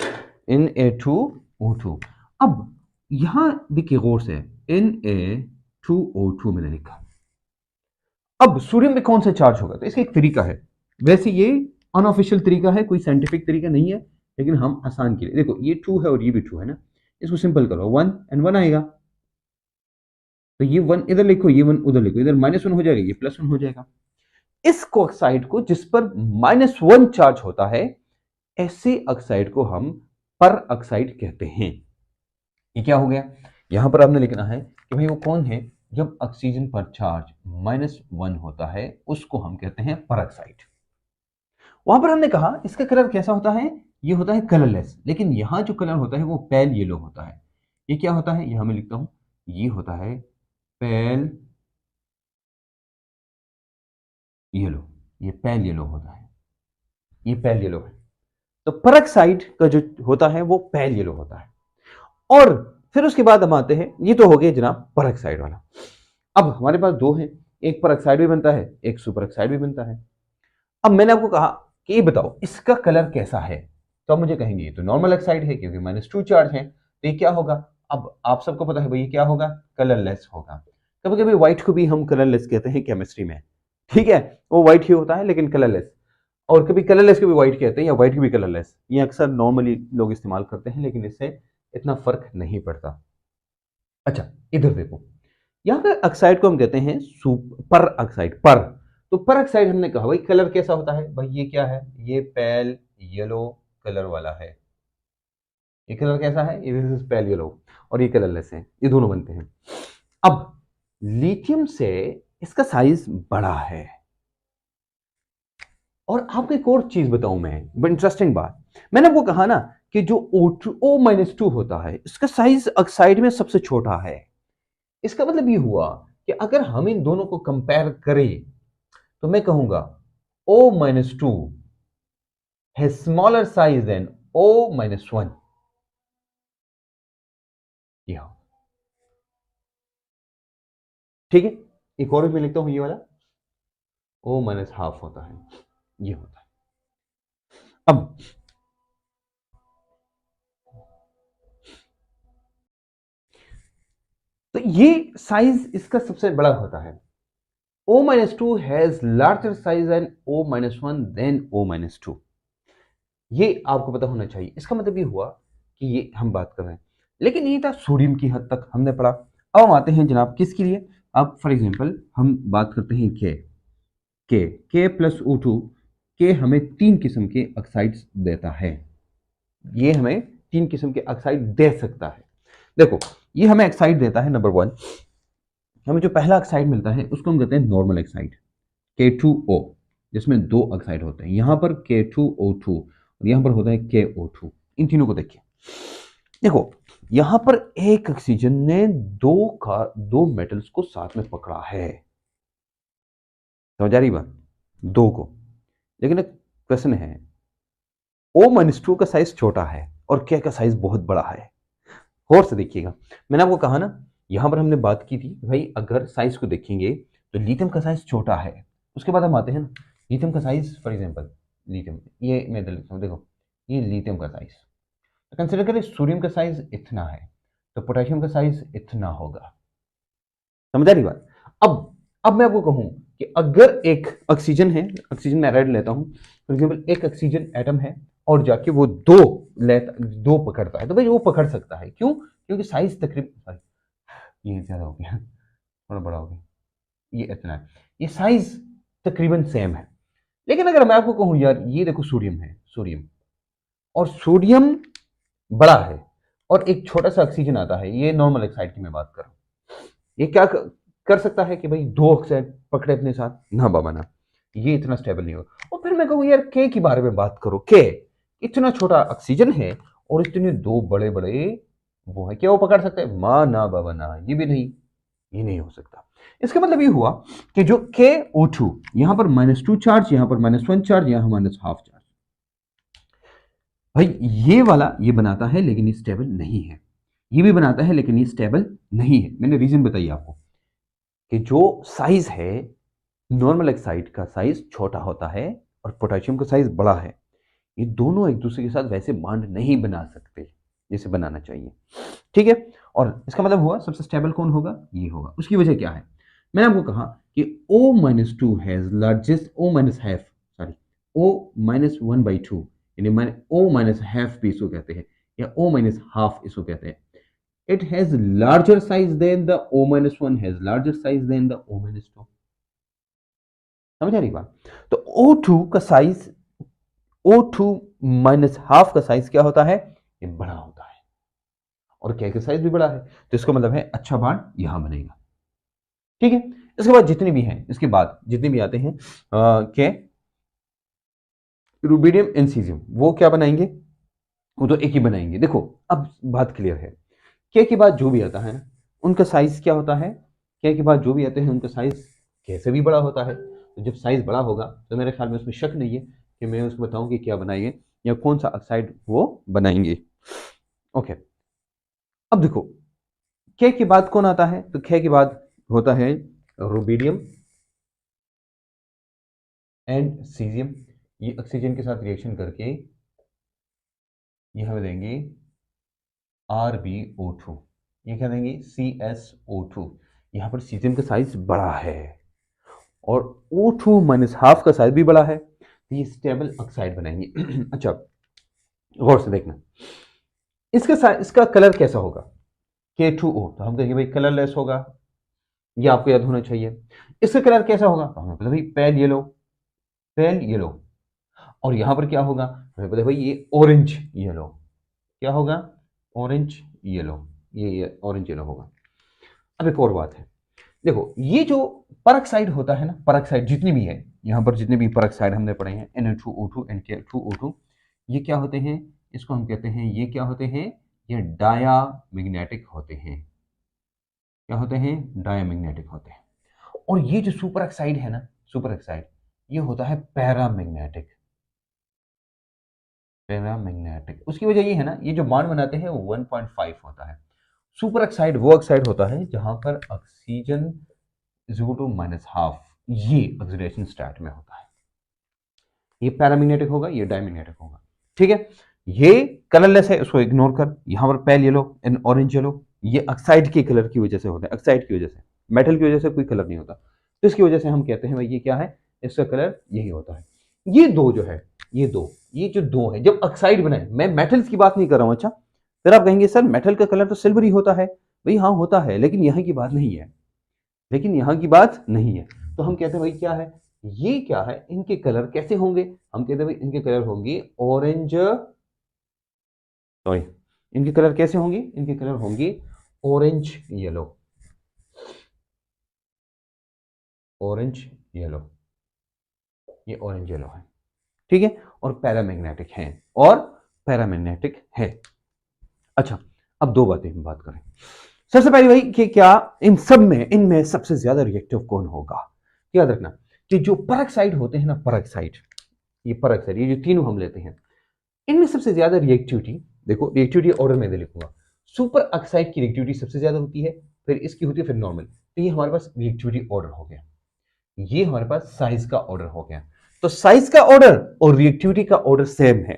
Na2O2। अब यहां देखिए गौर से, Na2O2 मैंने लिखा। अब सोडियम में कौन सा चार्ज होगा, तो इसका एक तरीका है, वैसे ये अनऑफिशियल तरीका है, कोई साइंटिफिक तरीका नहीं है, लेकिन हम आसान के लिए, देखो ये 2 है और ये भी 2 है ना, इसको सिंपल करो, 1 and 1 आएगा, तो ये 1 इधर लिखो, ये 1 उधर लिखो, इधर -1 हो जाएगा, ये +1 हो जाएगा। इस ऑक्साइड को जिस पर -1 चार्ज होता है, ऐसे ऑक्साइड को हम पर ऑक्साइड कहते हैं। ये क्या हो गया, यहां पर आपने लिखना है कि भाई वो कौन है, जब ऑक्सीजन पर चार्ज -1 होता है उसको हम कहते हैं पर ऑक्साइड। वहां पर हमने कहा इसका कलर कैसा होता है, ये होता है कलरलेस, लेकिन यहां जो कलर होता है वो पेल येलो होता है। ये क्या होता है, यहां मैं लिखता हूं, ये होता है पेल येलो, ये पेल येलो होता है, ये पेल येलो है। तो परऑक्साइड का जो होता है वो पेल येलो होता है। और फिर उसके बाद हम आते हैं, ये तो हो गया जनाब परऑक्साइड वाला। अब हमारे पास दो हैं, एक परऑक्साइड भी बनता है, एक सुपर ऑक्साइड भी बनता है। अब मैंने आपको कहा कि ये बताओ इसका कलर कैसा है, तो अब मुझे कहेंगे ये तो नॉर्मल ऑक्साइड है क्योंकि -2 चार्ज है, तो ये क्या होगा? अब आप सबको पता है भाई ये क्या होगा? कलरलेस होगा। कभी कभी व्हाइट को भी हम कलरलेस कहते हैं केमिस्ट्री में, ठीक है, वो व्हाइट ही होता है लेकिन कलरलेस। और कभी कलरलेस को भी व्हाइट कहते हैं या व्हाइट को भी कलरलेस, ये अक्सर नॉर्मली लोग इस्तेमाल करते हैं लेकिन इससे इतना फर्क नहीं पड़ता। अच्छा, इधर देखो, यहाँ पे ऑक्साइड को हम कहते हैं सुपर ऑक्साइड, पर। तो पर ऑक्साइड हमने कहा भाई कलर कैसा होता है? भाई ये क्या है? ये पेल येलो कलर वाला है। ये कलर कैसा है? ये पेल येलो। और ये कलरलेस है, ये दोनों बनते हैं। अब लिथियम से इसका साइज बड़ा है। और आपको एक और चीज बताऊं मैं, बड़ी इंटरेस्टिंग बात। मैंने आपको कहा ना कि जो O-2 होता है इसका साइज ऑक्साइड में सबसे छोटा है। इसका मतलब ये हुआ कि अगर हम इन दोनों को कंपेयर करें तो मैं कहूंगा O-2 है स्मॉलर साइज देन O-1। यहां ठीक है, एक और भी मैं लिखता हूं, ये वाला O-हाफ होता है, ये होता है। अब तो ये साइज इसका सबसे बड़ा होता है। O-2 has larger size than O-1 than O-2। ये आपको पता होना चाहिए। इसका मतलब ये हुआ कि ये हम बात कर रहे हैं, लेकिन ये था सोडियम की हद तक हमने पढ़ा। अब हम आते हैं जनाब किसके लिए? अब फॉर एग्जांपल हम बात करते हैं के प्लस O2। के हमें 3 किस्म के ऑक्साइड्स देता है। ये हमें 3 किस्म के ऑक्साइड दे सकता है। देखो, ये हमें ऑक्साइड देता है, नंबर 1 हमें जो पहला ऑक्साइड मिलता है उसको हम कहते हैं नॉर्मल ऑक्साइड, K2O, जिसमें 2 ऑक्साइड होते हैं। यहां पर K2O2 और यहां पर होता है KO2। इन तीनों को देखिए। देखो, यहां पर एक ऑक्सीजन ने दो मेटल्स को साथ में पकड़ा है। समझ आ रही बात? 2 को। लेकिन एक क्वेश्चन है, O-2 का साइज छोटा है और K का साइज बहुत बड़ा है। गौर से देखिएगा, मैंने आपको कहा ना, यहां पर हमने बात की थी भाई अगर साइज को देखेंगे तो लिथियम का साइज छोटा है। उसके बाद हम आते हैं ना, लिथियम का साइज फॉर एग्जांपल, लिथियम, ये मैं इधर लिखता हूं, देखो ये लिथियम का साइज। तो कंसिडर करें सोडियम का साइज इतना है, तो पोटेशियम का साइज इतना होगा। समझ आ रही बात? अब मैं आपको कहूं कि अगर एक ऑक्सीजन है, ऑक्सीजन मैं रेड लेता हूं फॉर एग्जांपल, एक ऑक्सीजन एटम है और जाके वो दो पकड़ता है, तो भाई वो पकड़ सकता है। क्यों? क्योंकि साइज तकरीबन, ये ज्यादा हो गया, थोड़ा बड़ा हो गया, ये इतना है, ये साइज तकरीबन सेम है। लेकिन अगर मैं आपको कहूं यार ये देखो सोडियम है, सोडियम, और सोडियम बड़ा है और एक छोटा सा ऑक्सीजन आता है, ये नॉर्मल ऑक्साइड की मैं बात कर रहा हूं, ये क्या कर सकता है कि भाई 2 ऑक्साइड पकड़े अपने साथ? ना बाबा ना, ये इतना स्टेबल नहीं होगा। और फिर मैं कहूँ यार के के बारे में बात करो, के इतना छोटा ऑक्सीजन है और इतने 2 बड़े बड़े वो है, क्या वो पकड़ सकते हैं? मां ना बाबा ना, ये भी नहीं, ये नहीं हो सकता। इसका मतलब ये हुआ कि जो KO2 यहां पर -2 चार्ज, यहां पर -1 चार्ज, यहां -हाफ चार्ज, भाई ये वाला ये बनाता है लेकिन ये स्टेबल नहीं है। ये भी बनाता है लेकिन ये स्टेबल नहीं है। मैंने रीजन बताई आपको कि जो साइज है नॉर्मल ऑक्साइड का साइज छोटा होता है और पोटेशियम का साइज बड़ा है। ये दोनों एक दूसरे के साथ वैसे बॉन्ड नहीं बना सकते जैसे बनाना चाहिए, ठीक है। और इसका मतलब हुआ सबसे स्टेबल कौन होगा? ये होगा। उसकी वजह क्या है? मैंने आपको कहा कि O-2 has largest, O-हाफ, sorry, O-1/2, यानी O-हाफ भी इसको कहते हैं या O-हाफ इसको कहते हैं। It has larger size than the O-1 has larger size than the O-2। समझ आ रही बात? तो O2 का साइज, O2-हाफ का साइज क्या होता है? ये बड़ा होता है। और K का साइज भी बड़ा है, तो इसका मतलब है अच्छा बॉन्ड यहां बनेगा, ठीक है। इसके बाद जितने भी हैं, इसके बाद जितने भी आते हैं के रूबिडियम एंड वो क्या बनाएंगे? वो तो एक ही बनाएंगे। देखो, अब बात क्लियर है, के के बाद जो भी आता है ना उनका साइज क्या होता है? के के बाद जो भी आते हैं उनका साइज के से भी बड़ा होता है। तो जब साइज बड़ा होगा तो मेरे ख्याल में उसमें शक नहीं है कि मैं उसको बताऊं कि क्या बनाएंगे या कौन सा ऑक्साइड वो बनाएंगे। ओके, अब देखो के बाद कौन आता है? तो के बाद होता है रूबिडियम एंड सीजियम। ये ऑक्सीजन के साथ रिएक्शन करके ये हमें देंगे RbO2, ये क्या देंगे CSO2। यहाँ पर सीजियम का साइज बड़ा है और O2 माइनस हाफ का साइज भी बड़ा है, तो ये स्टेबल ऑक्साइड बनाएंगे। अच्छा, गौर से देखना, इसका कलर कैसा होगा, K2O, तो हम कहेंगे भाई कलरलेस होगा, ये आपको याद होना चाहिए। इसका कलर कैसा होगा, तो हमें पता भाई पेल येलो, पेल येलो। और यहां पर क्या होगा, हमें पता भाई ये ऑरेंज येलो, क्या होगा ऑरेंज येलो, ये ऑरेंज येलो होगा। अब एक और बात है, देखो ये जो परऑक्साइड होता है ना, परऑक्साइड जितनी भी है, यहाँ पर जितने भी परऑक्साइड हमने पढ़े हैं Na2O2 NK2O2, ये क्या होते हैं, इसको हम कहते हैं, ये क्या होते हैं, ये डायामैग्नेटिक होते हैं। क्या होते हैं, डायामैग्नेटिक होते हैं। और ये जो सुपर ऑक्साइड है ना, सुपर ऑक्साइड, ये होता है पैरामैग्नेटिक, पैरामैग्नेटिक। उसकी वजह ये है ना, ये जो बॉन्ड बनाते हैं वो 1.5 होता है। सुपर ऑक्साइड वो ऑक्साइड होता है जहां पर ऑक्सीजन इज माइनस हाफ, ये ऑक्सीडेशन स्टेट में होता है। ये पैरामैग्नेटिक होगा, ये डायमैग्नेटिक होगा, ठीक है। ये कलरलेस है, उसको इग्नोर कर। यहां पर pale yellow and orange yellow, ये ऑक्साइड के कलर की वजह से होता है, ऑक्साइड की वजह से, मेटल की वजह से कोई कलर नहीं होता, तो इसकी वजह से हम कहते हैं भाई ये क्या है, इसका कलर यही होता है। ये दो जो है, ये जो दो है, जब ऑक्साइड बनाए, मैं मेटल्स की बात नहीं कर रहा हूं। अच्छा, फिर आप कहेंगे सर मेटल का कलर तो सिल्वर ही होता है, भाई हाँ होता है, लेकिन यहाँ की बात नहीं है, लेकिन यहाँ की बात नहीं है। तो हम कहते हैं भाई क्या है, ये क्या है, इनके कलर कैसे होंगे, हम कहते हैं भाई इनके कलर होंगे ऑरेंज, सॉरी, इनके कलर कैसे होंगे, इनके कलर होंगे ऑरेंज येलो, ऑरेंज येलो, ये ऑरेंज येलो है, ठीक है। और पैरामैग्नेटिक है, और पैरामैग्नेटिक है। अच्छा, अब दो बातें हम बात करें। सबसे पहले भाई कि क्या इन सब में, इनमें सबसे ज्यादा रिएक्टिव कौन होगा। याद रखना कि जो परऑक्साइड होते हैं ना, परऑक्साइड, ये परऑक्साइड, ये जो तीनों हम लेते हैं, इनमें सबसे ज्यादा रिएक्टिविटी, देखो रिएक्टिविटी ऑर्डर में लिखूंगा, सुपर ऑक्साइड की रिएक्टिविटी सबसे ज्यादा होती है, फिर इसकी होती है, फिर नॉर्मल। तो ये हमारे पास रिएक्टिविटी ऑर्डर हो गया, ये हमारे पास साइज का ऑर्डर हो गया। तो साइज का ऑर्डर और रिएक्टिविटी का ऑर्डर सेम है,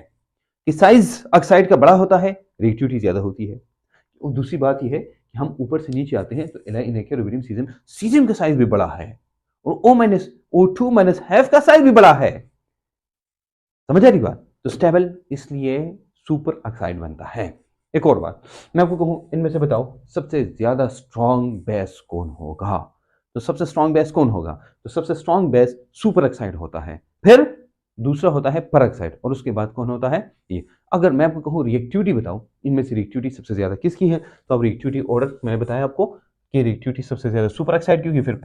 कि साइज ऑक्साइड का बड़ा होता है, रिएक्टिविटी ज्यादा होती है। और दूसरी बात यह है कि हम ऊपर से नीचे आते हैं तो इनके रुबिडियम सीजन, सीजन का साइज भी बड़ा है, और O2 माइनस हाफ का साइज भी बड़ा है। समझ आ रही बात, तो स्टेबल इसलिए सुपर ऑक्साइड बनता है। एक और बात मैं आपको कहूं, इनमें से बताओ सबसे ज्यादा स्ट्रॉन्ग बेस कौन होगा, तो सबसे स्ट्रॉन्ग बेस कौन होगा, तो सबसे स्ट्रॉन्ग बेस सुपर ऑक्साइड होता है, फिर दूसरा होता है परऑक्साइड, और उसके बाद कौन होता है ये। अगर मैं आपको कहूँ रिएक्टिविटी बताओ, इनमें से रिएक्टिविटी सबसे ज्यादा किसकी है, तो अब रिएक्टिविटी ऑर्डर मैंने बताया आपको कि रिएक्टिविटी सबसे ज्यादा सुपर ऑक्साइड की होगी, फिर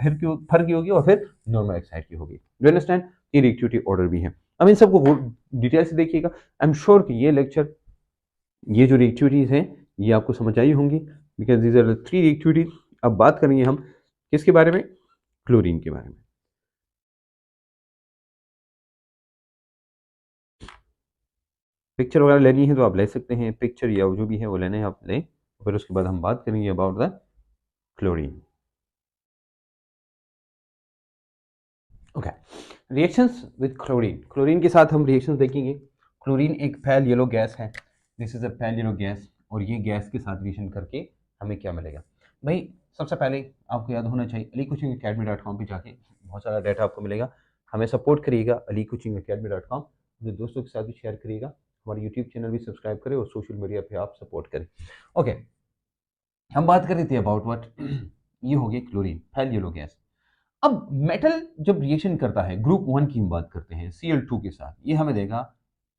की होगी, और फिर नॉर्मल ऑक्साइड की होगी। यू अंडरस्टैंड, ये रिएक्टिविटी ऑर्डर भी है। अब इन सबको डिटेल से देखिएगा, आई एम श्योर कि ये लेक्चर, ये जो रिएक्टिविटीज हैं ये आपको समझ आई होंगी, बिकॉज दीज आर 3 रिएक्टिविटीज। अब बात करेंगे हम किसके बारे में, क्लोरीन के बारे में। पिक्चर वगैरह लेनी है तो आप ले सकते हैं, पिक्चर या जो भी है वो लेना है आप लें, फिर उसके बाद हम बात करेंगे about the chlorine. Okay, reactions with chlorine, chlorine के साथ हम रिएक्शंस देखेंगे। क्लोरीन एक पेल येलो गैस है, this is a pale yellow gas, और ये गैस के साथ रिएक्शन करके हमें क्या मिलेगा भाई। सबसे पहले आपको याद होना चाहिए, alicoachingacademy.com पे जाके बहुत सारा डाटा आपको मिलेगा। हमें सपोर्ट करिएगा, alicoachingacademy.com, अपने दोस्तों के साथ भी शेयर करिएगा, हमारे यूट्यूब चैनल भी सब्सक्राइब करें, और सोशल मीडिया पे आप सपोर्ट करें। ओके, हम बात कर रहे थे अबाउट व्हाट, ये हो गया क्लोरीन, पेल येलो गैस। अब मेटल जब रिएक्शन करता है, ग्रुप 1 की हम बात करते हैं Cl2 के साथ, ये हमें देगा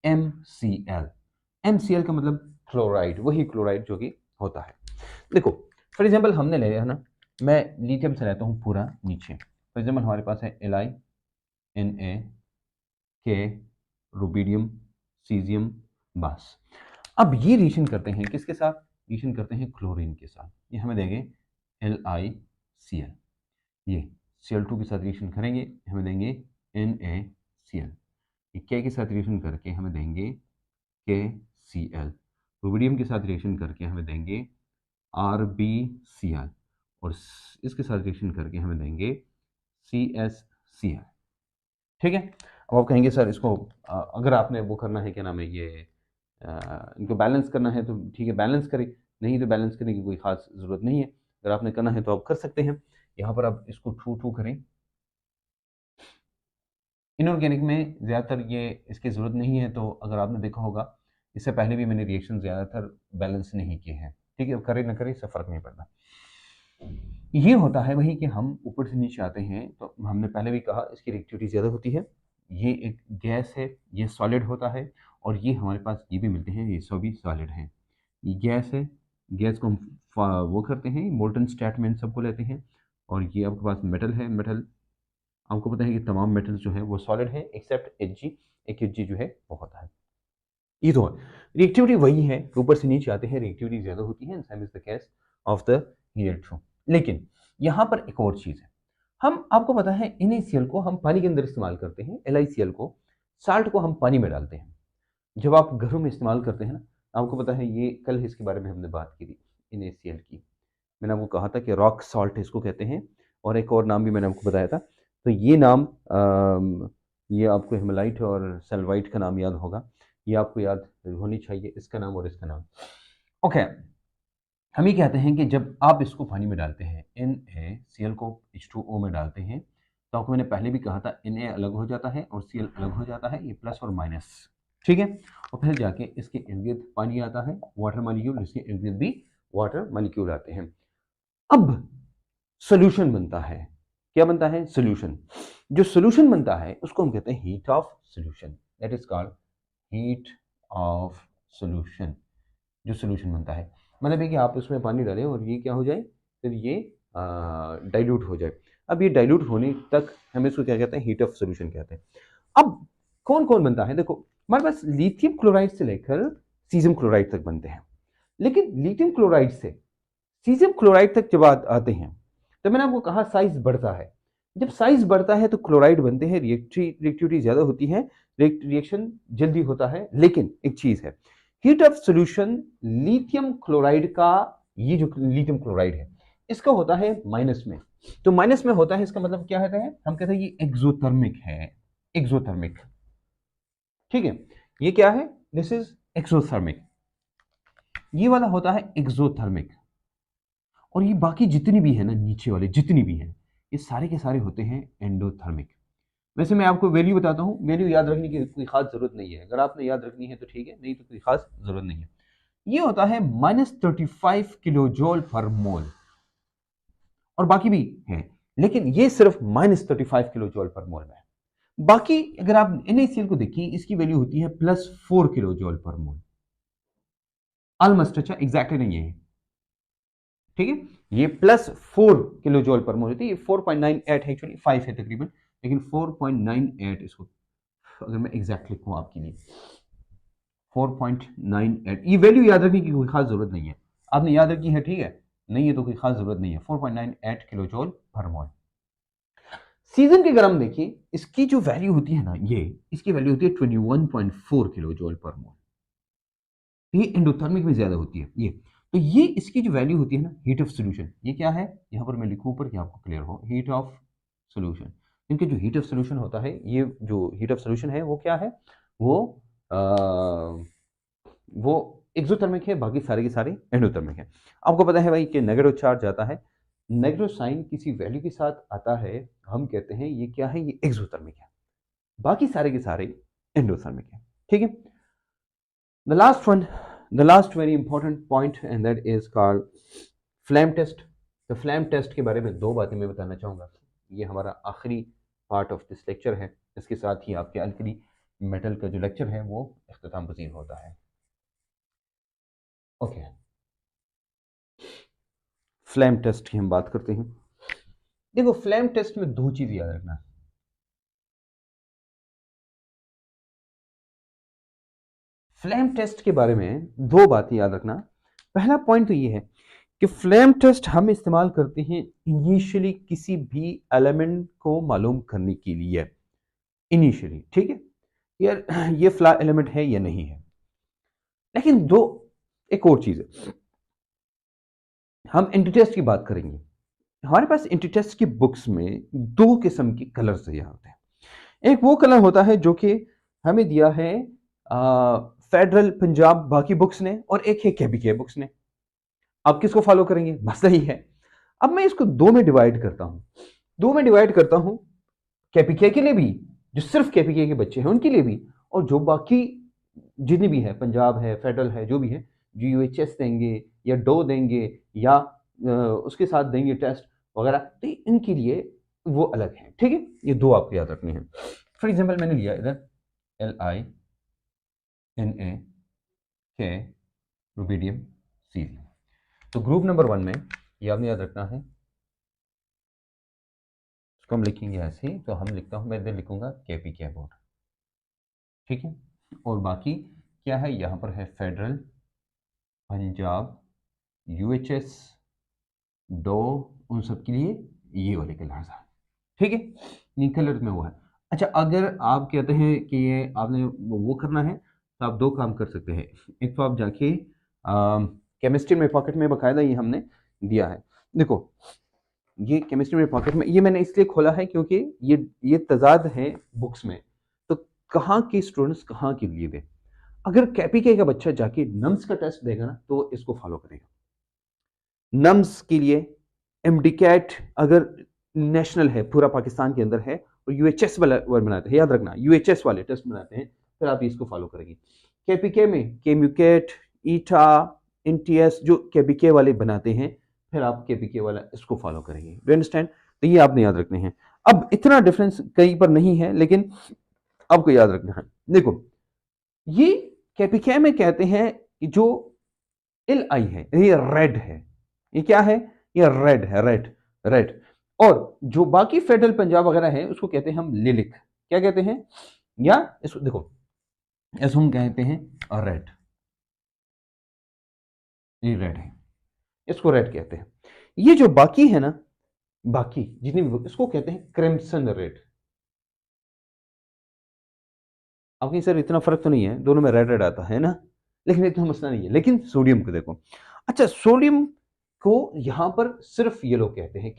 MCl। MCl का मतलब क्लोराइड, वही क्लोराइड जो कि होता है। देखो फॉर एग्जांपल हमने ले लिया है ना, मैं लिथियम से लेता हूँ पूरा नीचे, फॉर एग्जांपल हमारे पास है Li, Na, K, rubidium, caesium, बस। अब ये रिएक्शन करते हैं किसके साथ, रिएक्शन करते हैं क्लोरीन के साथ, ये हमें देंगे LiCl। ये Cl2 के साथ रिएक्शन करेंगे, हमें देंगे NaCl। ये K के साथ रिएक्शन करके हमें देंगे KCl। रुबिडियम के साथ रिएक्शन करके हमें देंगे RbCl, और इसके साथ रिएक्शन करके हमें देंगे CsCl। ठीक है। अब आप कहेंगे सर इसको अगर आपने वो करना है, क्या नाम है ये, इनको बैलेंस करना है तो ठीक है बैलेंस करें, नहीं तो बैलेंस करने की कोई ख़ास ज़रूरत नहीं है। अगर आपने करना है तो आप कर सकते हैं। यहाँ पर आप इसको 2 करें। इनऑर्गेनिक में ज़्यादातर ये इसकी ज़रूरत नहीं है, तो अगर आपने देखा होगा इससे पहले भी मैंने रिएक्शन ज़्यादातर बैलेंस नहीं किए हैं, ठीक है। करें ना करें इससे फ़र्क नहीं पड़ता। ये होता है वही कि हम ऊपर से नीचे आते हैं, तो हमने पहले भी कहा इसकी रिएक्टिविटी ज़्यादा होती है। ये एक गैस है, ये सॉलिड होता है, और ये हमारे पास ये भी मिलते हैं, ये सभी सॉलिड हैं। ये गैस है, गैस को हम वो करते हैं मोल्टन स्टेट में इन सबको लेते हैं। और ये आपके पास मेटल है, मेटल आपको पता है कि तमाम मेटल्स जो हैं वो सॉलिड है एक्सेप्ट Hg। एक Hg जो है वो होता है। ये तो है रिएक्टिविटी वही है, ऊपर से नीचे आते हैं रिएक्टिविटी ज़्यादा होती है, same is the case of the HCl। लेकिन यहाँ पर एक और चीज़ है, हम आपको पता है NaCl को हम पानी के अंदर इस्तेमाल करते हैं, LiCl को, साल्ट को हम पानी में डालते हैं। जब आप घरों में इस्तेमाल करते हैं ना, आपको पता है ये कल इसके बारे में हमने बात की थी NaCl की। मैंने आपको कहा था कि रॉक सॉल्ट इसको कहते हैं, और एक और नाम भी मैंने आपको बताया था। तो ये नाम ये आपको हिमालाइट और सेल्वाइट का नाम याद होगा, ये आपको याद होनी चाहिए, इसका नाम और इसका नाम। ओके, हम ये कहते हैं कि जब आप इसको पानी में डालते हैं, NaCl को H2O में डालते हैं, तो आपको मैंने पहले भी कहा था Na अलग हो जाता है और Cl अलग हो जाता है, ये प्लस और माइनस, ठीक है। और फिर जाके इसके इर्द गिर्द पानी आता है, वाटर मॉलिक्यूल, इसके इर्द गिर्द भी वाटर मॉलिक्यूल आते हैं। अब सोल्यूशन बनता है, क्या बनता है? सोल्यूशन। जो सोल्यूशन बनता है उसको हम कहते हैं heat of solution, that is called heat of solution. जो सोल्यूशन बनता है मतलब है कि आप उसमें पानी डालें और ये क्या हो जाए, फिर ये डाइल्यूट हो जाए। अब ये डाइल्यूट होने तक हम इसको क्या कहते हैं? हीट ऑफ सोल्यूशन कहते हैं। अब कौन कौन बनता है? देखो हमारे पास लिथियम क्लोराइड से लेकर सीजियम क्लोराइड तक बनते हैं, लेकिन लिथियम क्लोराइड से सीजियम क्लोराइड तक जब आते हैं तो मैंने आपको कहा साइज बढ़ता है। जब साइज बढ़ता है तो क्लोराइड बनते हैं, रिएक्टिविटी ज्यादा होती है, रिएक्शन जल्दी होता है। लेकिन एक चीज है, heat of solution lithium chloride का, ये जो लिथियम क्लोराइड है इसका होता है माइनस में। तो माइनस में होता है इसका मतलब क्या होता है? हम कहते हैं ये एक्सोथर्मिक है, एक्सोथर्मिक, ठीक है। ये क्या है? दिस इज एक्सोथर्मिक, ये वाला होता है एक्सोथर्मिक। और ये बाकी जितनी भी है ना, नीचे वाले जितनी भी हैं, ये सारे के सारे होते हैं एंडोथर्मिक। वैसे मैं आपको वैल्यू बताता हूँ, वैल्यू याद रखने की कोई खास जरूरत नहीं है, अगर आपने याद रखनी है तो ठीक है, नहीं तो कोई खास जरूरत नहीं है। ये होता है -35 किलो जूल पर मोल, और बाकी भी है, लेकिन ये सिर्फ -35 किलो जूल पर मोल में। बाकी अगर आप NaCl को देखिए, इसकी वैल्यू होती है +4 किलो जूल पर मोल, ऑलमोस्ट, अच्छा एग्जैक्टली नहीं है, ठीक है। ये +4 किलो जूल पर मोल होती है, ये 4.98 एक्चुअली 5 है तकरीबन, लेकिन 4.98 इसको अगर मैं एग्जैक्ट लिखूं आपके लिए 4.98, ये वैल्यू याद रखने की कोई खास जरूरत नहीं है, आपने याद रखी है ठीक है, नहीं है तो कोई खास जरूरत नहीं है। 4.98 किलो जूल पर मोल। सीजन के अगर हम देखिए, इसकी जो वैल्यू होती है ना, ये इसकी वैल्यू होती है 21.4 किलो जूल पर मोल, ये एंडोथर्मिक में ज्यादा होती है ये। तो ये इसकी जो वैल्यू होती है ना, हीट ऑफ सोल्यूशन, ये क्या है? यहां पर मैं लिखूं ऊपर कि आपको क्लियर हो, हीट ऑफ सोल्यूशन। क्योंकि जो हीट ऑफ सोल्यूशन होता है, ये जो हीट ऑफ सोल्यूशन है वो क्या है? वो वो एक्सोथर्मिक है, बाकी सारे के सारे एंडोथर्मिक है। आपको पता है भाई कि नेगेटिव चार्ज जाता है, नेगेटिव साइन किसी वैल्यू के साथ आता है, हम कहते हैं ये क्या है? ये एक्सोथर्मिक है, बाकी सारे के सारे एंडोथर्मिक है, ठीक है। The last one, the last very important point, and that is called flame test. तो फ्लैम टेस्ट के बारे में दो बातें मैं बताना चाहूँगा। ये हमारा आखिरी पार्ट ऑफ दिस लेक्चर है, इसके साथ ही आपके अल्कली मेटल का जो लेक्चर है वो इख्तिताम पजीर होता है। ओके, फ्लैम टेस्ट की हम बात करते हैं। देखो फ्लैम टेस्ट में दो चीज याद रखना। फ्लैम टेस्ट के बारे में दो बातें याद रखना। पहला पॉइंट तो ये है कि फ्लेम टेस्ट हम इस्तेमाल करते हैं इनिशियली किसी भी एलिमेंट को मालूम करने के लिए, इनिशियली, ठीक है, यार ये फ्ला एलिमेंट है या नहीं है। लेकिन दो एक और चीज है, हम एंटीटेस्ट की बात करेंगे। हमारे पास एंटीटेस्ट की बुक्स में दो किस्म के कलर्स दिए होते हैं। एक वो कलर होता है जो कि हमें दिया है फेडरल पंजाब बाकी बुक्स ने और एक है केपीके बुक्स ने। आप किसको फॉलो करेंगे, मसला ही है। अब मैं इसको दो में डिवाइड करता हूं, केपीके के लिए भी, जो सिर्फ केपीके के बच्चे हैं उनके लिए भी, और जो बाकी जितनी भी है, पंजाब है, फेडरल है, जो भी है, जो यूएचएस देंगे या डो देंगे या उसके साथ देंगे टेस्ट वगैरह, तो इनके लिए वो अलग है। ठीक है, ये दो आपको याद रखनी है। फॉर एग्जाम्पल मैंने लिया इधर LINA के रुबिडियम सीरीज, तो ग्रुप नंबर 1 में ये आपने याद रखना है, इसको हम लिखेंगे ऐसे, तो हम लिखता हूं, मैं इधर लिखूंगा केपीके बोर्ड। ठीक है, और बाकी क्या है, यहां पर है फेडरल, पंजाब, यूएचएस, डो, उन सब के लिए ये वाले कलर्स हैं। ठीक है, ये कलर में वो है। अच्छा, अगर आप कहते हैं कि ये आपने वो करना है, तो आप दो काम कर सकते हैं। एक तो आप जाके केमिस्ट्री में पॉकेट में बाकायदा ये हमने दिया है, देखो ये केमिस्ट्री में पॉकेट में, ये मैंने इसलिए खोला है क्योंकि ये तजाद है बुक्स में, तो कहाँ के स्टूडेंट्स कहाँ के लिए दे। अगर केपीके का बच्चा जाके नम्स का टेस्ट देगा ना, तो इसको फॉलो करेगा। नम्स के लिए एमडीकैट अगर नेशनल है, पूरा पाकिस्तान के अंदर है, और यूएचएस वाले बनाते हैं, याद रखना यूएचएस वाले टेस्ट बनाते हैं, फिर आप इसको फॉलो करेंगे। केपीके में केम्यूकेट, ईटा, एनटीएस जो केपीके वाले बनाते हैं, फिर आप केपीके वाला इसको फॉलो करेंगे। Do understand? तो ये आपने याद रखने हैं। अब इतना डिफरेंस कहीं पर नहीं है, लेकिन आपको याद रखना है। देखो, ये केपीके में कहते हैं कि जो LI है, ये रेड है, ये क्या है, ये रेड है, रेड। और जो बाकी फेडरल पंजाब वगैरह है, उसको कहते हैं हम लिलिक। क्या कहते हैं, या इसको देखो, इसको हम कहते हैं रेड, ये रेड है, इसको रेड कहते हैं। ये जो बाकी है ना, बाकी जितनी भी, इसको कहते हैं क्रिम्सन रेड। आपके सर इतना फर्क तो नहीं है, दोनों में रेड आता है ना, लेकिन इतना मसला नहीं है। लेकिन सोडियम को देखो, अच्छा सोडियम को यहां पर सिर्फ येलो कहते हैं,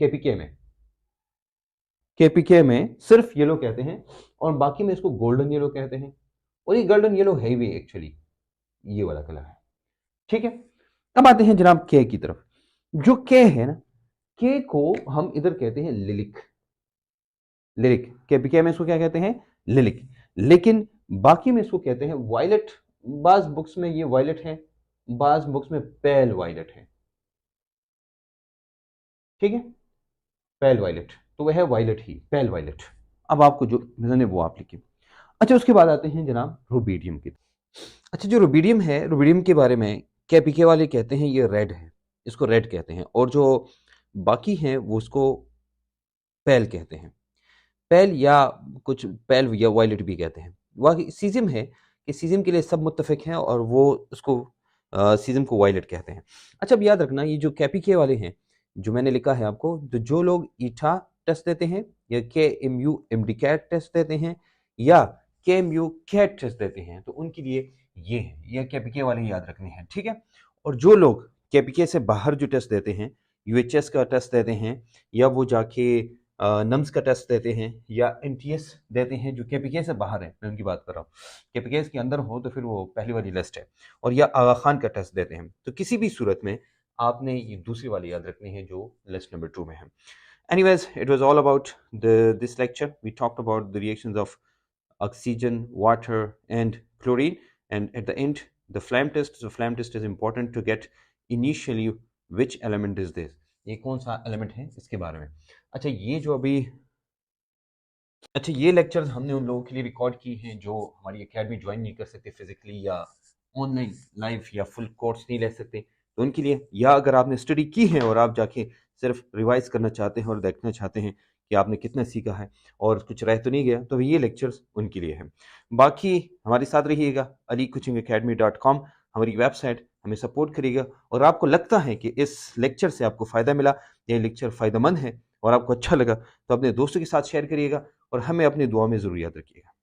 केपीके में सिर्फ येलो कहते हैं, और बाकी में इसको गोल्डन येलो कहते हैं। और ये गोल्डन येलो है भी एक्चुअली ये वाला कलर है। ठीक है, अब आते हैं जनाब के की तरफ। जो के है ना, के को हम इधर कहते हैं लिलिक, केपीके में इसको क्या कहते हैं, लिलिक। लेकिन बाकी में इसको कहते हैं वायलेट। बाज बुक्स में ये वायलेट है, बाज बुक्स में पेल वायलेट है। ठीक है, पेल वायलेट, तो वह है वायलेट ही, पेल वायलेट। अब आपको जो विजन है वो आप लिखिए। अच्छा, उसके बाद आते हैं जनाब रुबिडियम की। अच्छा, जो रुबिडियम है, रुबिडियम के बारे में केपीके वाले कहते हैं ये रेड है, इसको रेड कहते हैं, और जो बाकी हैं वो उसको पेल कहते हैं, पेल या कुछ पेल या वायलेट भी कहते हैं। बाकी सीजम है कि सीजम के लिए सब मुत्तफिक हैं, और वो उसको सीजम को वायलेट कहते हैं। अच्छा, अब याद रखना, ये जो केपीके वाले हैं, जो मैंने लिखा है आपको, तो जो लोग ईटा टेस्ट देते हैं, या KMU एमडीकैट टेस्ट देते हैं, या KMU कैट टेस्ट देते हैं, तो उनके लिए ये है, ये केपीके वाले याद रखने हैं। ठीक है, और जो लोग केपीके से बाहर जो टेस्ट देते हैं, यूएचएस का टेस्ट देते हैं, या वो जाके नम्स का टेस्ट देते हैं, या NTS देते हैं, जो केपीके से बाहर है, मैं उनकी बात कर रहा हूँ। केपीके के अंदर हो तो फिर वो पहली वाली लिस्ट है, और या आगा खान का टेस्ट देते हैं, तो किसी भी सूरत में आपने ये दूसरी वाली याद रखनी है जो लिस्ट नंबर 2 में है। Anyways, it was all about this lecture. We talked about the reactions of oxygen, water, and chlorine. And at the end, the flame test. So flame test is important to get initially which element is this. ये कौन सा element है, इसके बारे में। अच्छा, ये lectures हमने उन लोगों के लिए रिकॉर्ड किए हैं जो हमारी एकेडमी ज्वाइन नहीं कर सकते फिजिकली, या ऑनलाइन लाइव या फुल कोर्स नहीं ले सकते, तो उनके लिए, या अगर आपने स्टडी की है और आप जाके सिर्फ रिवाइज करना चाहते हैं और देखना चाहते हैं कि आपने कितना सीखा है और कुछ रह तो नहीं गया, तो ये लेक्चर्स उनके लिए हैं। बाकी हमारे साथ रहिएगा, alicoachingacademy.com हमारी वेबसाइट, हमें सपोर्ट करिएगा। और आपको लगता है कि इस लेक्चर से आपको फ़ायदा मिला, ये लेक्चर फ़ायदेमंद है और आपको अच्छा लगा, तो अपने दोस्तों के साथ शेयर करिएगा, और हमें अपनी दुआ में ज़रूर याद रखिएगा।